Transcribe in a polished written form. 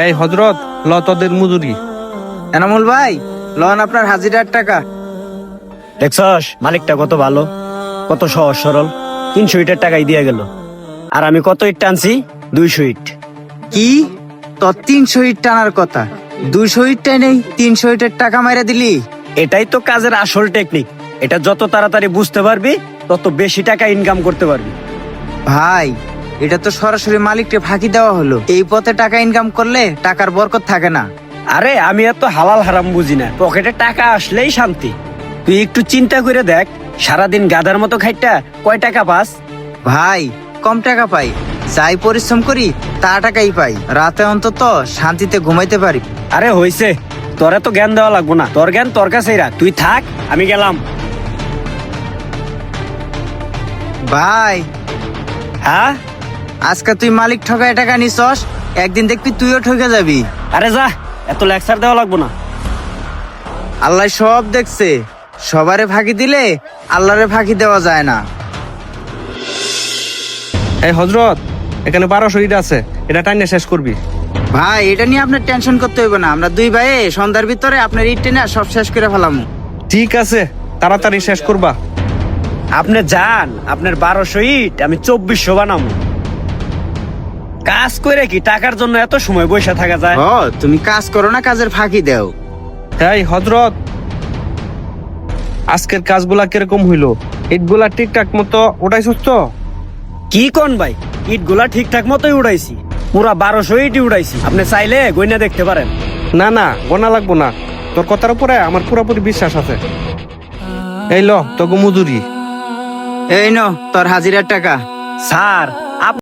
এই হজরত, ল তোদের মজুরি। এনামুল ভাই, লন আপনার হাজিরার টাকা। দেখছস মালিকটা কত ভালো, কত সহজ সরল। 300 ইটের টাকাই দিয়ে গেল। আর আমি কত ইট টানছি? 200 ইট। কি তোর 300 ইট টানার কথা, 200 ইটটাই নেই, 300 ইটের টাকা মাইরা দিলি? এটাই তো কাজের আসল টেকনিক। এটা যত তাড়াতাড়ি বুঝতে পারবি তত বেশি টাকা ইনকাম করতে পারবি। ভাই, এটা তো সরাসরি মালিককে ফাঁকি দেওয়া হলো। এই পথে টাকা ইনকাম করলে টাকার বরকত থাকে না। আরে আমি এত হালাল হারাম বুঝি না, পকেটে টাকা আসলেই শান্তি। তুই একটু চিন্তা করে দেখ, সারাদিন গাধার মতো খাইটা কয় টাকা পাস? ভাই, কম টাকা পাই, যাই পরিশ্রম করি তা টাকাই পাই। রাতে অন্তত শান্তিতে ঘুমাইতে পারি। আরে হইছে, তোরে তো জ্ঞান দেওয়া লাগবো না, তোর জ্ঞান তোর কাছেই রাখ। তুই থাক, আমি গেলাম। ভাই, হ্যাঁ, আজকে তুই মালিক ঠকায় টাকা নিছস, একদিন দেখবি তুইও ঠকে যাবি। আরে যা, এত লেকচার দেওয়া লাগবো না। আল্লাহ সব দেখছে, সবারে ফাঁকি দিলে আল্লাহরে ফাঁকি দেওয়া যায় না। এই হজরত, এখানে 1200 ইট আছে, এটা টাইনে শেষ করবি। ভাই, এটা নিয়ে আপনার টেনশন করতে হইব না। আমরা দুই ভাই সন্ধ্যার ভিতরে আপনার ইট টেনে সব শেষ করে ফেলাম। ঠিক আছে, তাড়াতাড়ি শেষ করবা। আপনি যান, আপনার 1200 ইট আমি 2400 বানাবো। কাজ করে কি টাকার জন্য এত সময় বসে থাকা যায়? ও, তুমি কাজ করো না, কাজের ফাঁকি দেও। এই হজরত, আজকের কাজগুলা কিরকম হইলো? ইটগুলা ঠিকঠাক মতো উঠাইছস তো? কি কোন ভাই, ইট গুলা ঠিকঠাক মতোই উড়াইছি। পুরা 1200 ইটই উড়াইছি। আপনি চাইলে গইনা দেখতে পারেন। না না, গোনা লাগবো না, তোর কথার উপরে আমার পুরোপুরি বিশ্বাস আছে। এই ল তোকে মজুরি। এই নো তোর হাজিরার টাকা। স্যার,